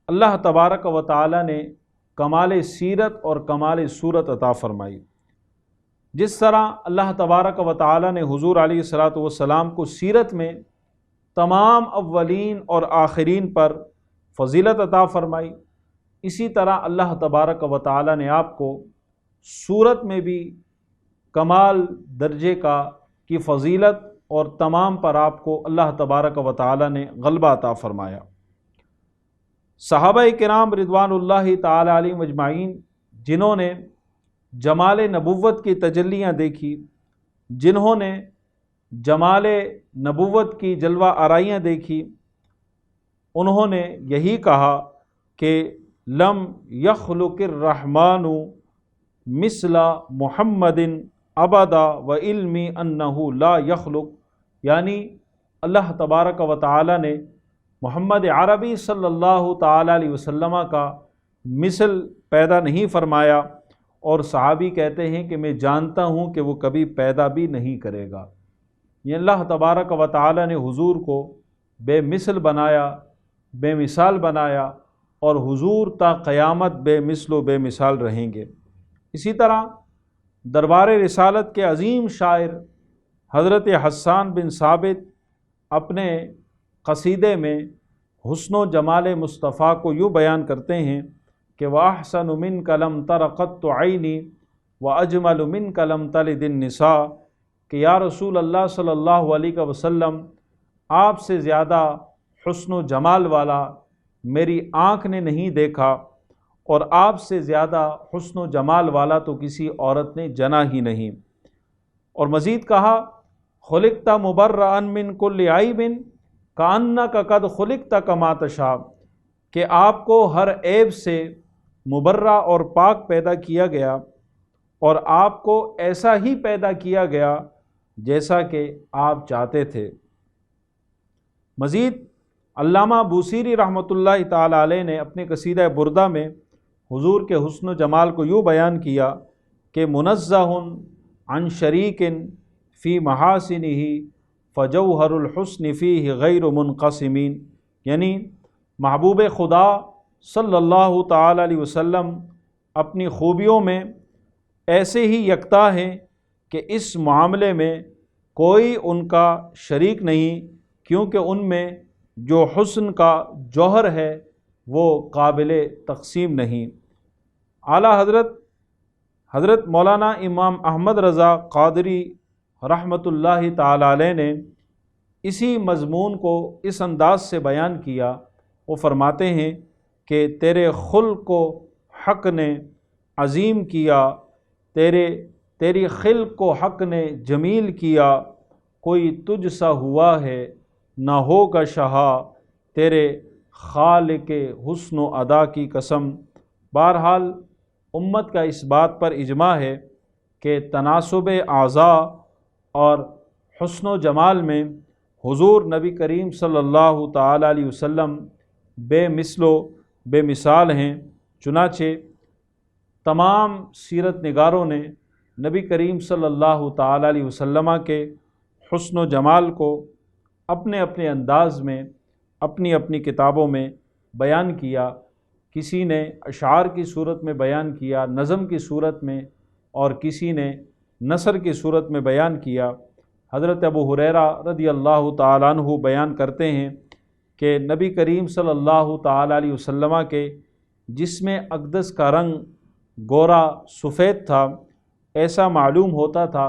اللہ تبارک و تعالیٰ نے کمال سیرت اور کمال صورت عطا فرمائی۔ جس طرح اللہ تبارک و تعالیٰ نے حضور علیہ الصلاۃ والسلام کو سیرت میں تمام اولین اور آخرین پر فضیلت عطا فرمائی، اسی طرح اللہ تبارک و تعالیٰ نے آپ کو صورت میں بھی کمال درجے کی فضیلت اور تمام پر آپ کو اللہ تبارک و تعالیٰ نے غلبہ عطا فرمایا۔ صحابہ کرام رضوان اللہ تعالیٰ علیہم اجمعین جنہوں نے جمال نبوت کی تجلیاں دیکھی، جنہوں نے جمال نبوت کی جلوہ آرائیاں دیکھی، انہوں نے یہی کہا کہ لم یخلق الرحمن مثل محمد ابدا و علمی انہ لا یخلق، یعنی اللہ تبارک و تعالی نے محمد عربی صلی اللہ تعالی علیہ وسلم کا مثل پیدا نہیں فرمایا، اور صحابی کہتے ہیں کہ میں جانتا ہوں کہ وہ کبھی پیدا بھی نہیں کرے گا۔ یہ اللہ تبارک و تعالی نے حضور کو بے مثل بنایا، بے مثال بنایا، اور حضور تا قیامت بے مثل و بے مثال رہیں گے۔ اسی طرح دربار رسالت کے عظیم شاعر حضرت حسان بن ثابت اپنے قصیدے میں حسن و جمال مصطفیٰ کو یوں بیان کرتے ہیں کہ وَأَحْسَنُ مِنْكَ لَمْ تَرَ قَطُّ عَيْنِي وَأَجْمَلُ مِنْكَ لَمْ تَلِدِ النِّسَاء، کہ یا رسول اللہ صلی اللہ علیہ وسلم، آپ سے زیادہ حسن و جمال والا میری آنکھ نے نہیں دیکھا، اور آپ سے زیادہ حسن و جمال والا تو کسی عورت نے جنا ہی نہیں۔ اور مزید کہا خلقت مبرئا من کل عیب کأنک قد خلقت کما تشاء، کہ آپ کو ہر عیب سے مبرہ اور پاک پیدا کیا گیا، اور آپ کو ایسا ہی پیدا کیا گیا جیسا کہ آپ چاہتے تھے۔ مزید علامہ بوصیری رحمۃ اللہ تعالی علیہ نے اپنے قصیدہ بردہ میں حضور کے حسن و جمال کو یوں بیان کیا کہ منزہ عن شریک فی محاسنہ فجوہر الحسن فیہ غیر منقسمین، یعنی محبوب خدا صلی اللہ تعالی علیہ وسلم اپنی خوبیوں میں ایسے ہی یکتا ہیں کہ اس معاملے میں کوئی ان کا شریک نہیں، کیونکہ ان میں جو حسن کا جوہر ہے وہ قابل تقسیم نہیں۔ اعلیٰ حضرت مولانا امام احمد رضا قادری رحمۃ اللہ تعالی علیہ نے اسی مضمون کو اس انداز سے بیان کیا۔ وہ فرماتے ہیں کہ تیرے خلق کو حق نے عظیم کیا، تیری خلق کو حق نے جمیل کیا، کوئی تجھ سا ہوا ہے نہ ہوگا شہا، تیرے خالق حسن و ادا کی قسم۔ بہرحال امت کا اس بات پر اجماع ہے کہ تناسب اعضاء اور حسن و جمال میں حضور نبی کریم صلی اللہ تعالی علیہ وسلم بے مثل و بے مثال ہیں۔ چنانچہ تمام سیرت نگاروں نے نبی کریم صلی اللہ تعالی علیہ وسلم کے حسن و جمال کو اپنے اپنے انداز میں اپنی اپنی کتابوں میں بیان کیا۔ کسی نے اشعار کی صورت میں بیان کیا، نظم کی صورت میں، اور کسی نے نثر کی صورت میں بیان کیا۔ حضرت ابو ہریرہ رضی اللہ تعالیٰ عنہ بیان کرتے ہیں کہ نبی کریم صلی اللہ تعالیٰ علیہ وسلم کے جسم اقدس کا رنگ گورا سفید تھا، ایسا معلوم ہوتا تھا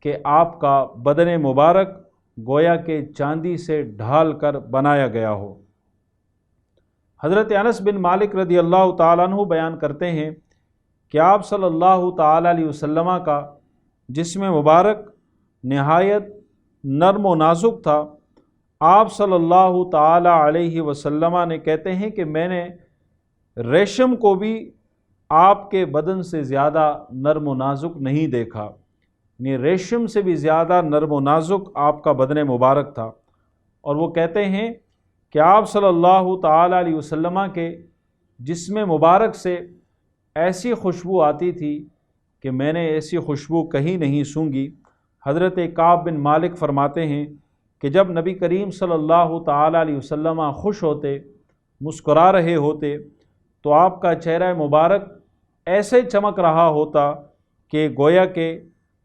کہ آپ کا بدن مبارک گویا کہ چاندی سے ڈھال کر بنایا گیا ہو۔ حضرت انس بن مالک رضی اللہ تعالیٰ عنہ بیان کرتے ہیں کہ آپ صلی اللہ تعالیٰ علیہ وسلم کا جسم مبارک نہایت نرم و نازک تھا۔ آپ صلی اللہ تعالیٰ علیہ وسلم نے کہتے ہیں کہ میں نے ریشم کو بھی آپ کے بدن سے زیادہ نرم و نازک نہیں دیکھا، یعنی ریشم سے بھی زیادہ نرم و نازک آپ کا بدن مبارک تھا۔ اور وہ کہتے ہیں کہ آپ صلی اللہ تعالیٰ علیہ وسلم کے جسم مبارک سے ایسی خوشبو آتی تھی کہ میں نے ایسی خوشبو کہیں نہیں سونگھی۔ حضرت کعب بن مالک فرماتے ہیں کہ جب نبی کریم صلی اللہ تعالیٰ علیہ وسلم خوش ہوتے، مسکرا رہے ہوتے، تو آپ کا چہرہ مبارک ایسے چمک رہا ہوتا کہ گویا کہ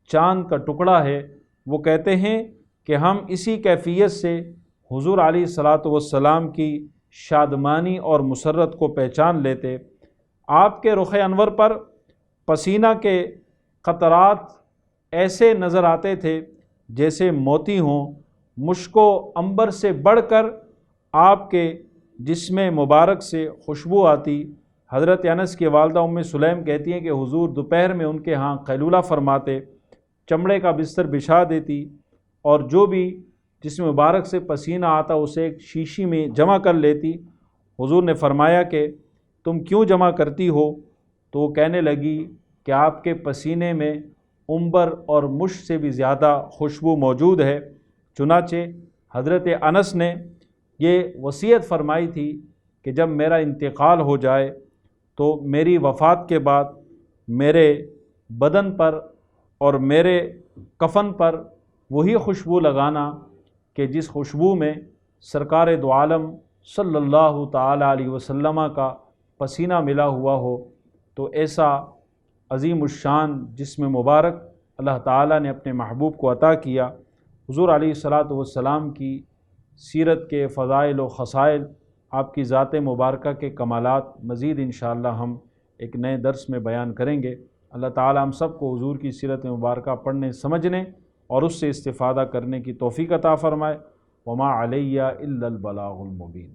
چاند کا ٹکڑا ہے۔ وہ کہتے ہیں کہ ہم اسی کیفیت سے حضور علیہ الصلاۃ والسلام کی شادمانی اور مسرت کو پہچان لیتے۔ آپ کے رخ انور پر پسینہ کے قطرات ایسے نظر آتے تھے جیسے موتی ہوں۔ مشک و عنبر سے بڑھ کر آپ کے جسم مبارک سے خوشبو آتی۔ حضرت انس کی والدہ ام سلیم کہتی ہیں کہ حضور دوپہر میں ان کے ہاں قیلولہ فرماتے، چمڑے کا بستر بچھا دیتی اور جو بھی جسم مبارک سے پسینہ آتا اسے ایک شیشی میں جمع کر لیتی۔ حضور نے فرمایا کہ تم کیوں جمع کرتی ہو؟ تو وہ کہنے لگی کہ آپ کے پسینے میں عنبر اور مشک سے بھی زیادہ خوشبو موجود ہے۔ چنانچہ حضرت انس نے یہ وصیت فرمائی تھی کہ جب میرا انتقال ہو جائے تو میری وفات کے بعد میرے بدن پر اور میرے کفن پر وہی خوشبو لگانا کہ جس خوشبو میں سرکار دو عالم صلی اللہ تعالی علیہ وسلم کا پسینہ ملا ہوا ہو۔ تو ایسا عظیم الشان جسم مبارک اللہ تعالیٰ نے اپنے محبوب کو عطا کیا۔ حضور علیہ الصلاۃ والسلام کی سیرت کے فضائل و خصائل، آپ کی ذات مبارکہ کے کمالات مزید انشاءاللہ ہم ایک نئے درس میں بیان کریں گے۔ اللہ تعالیٰ ہم سب کو حضور کی سیرت مبارکہ پڑھنے، سمجھنے اور اس سے استفادہ کرنے کی توفیق عطا فرمائے۔ وما علیہ الا البلاغ المبین۔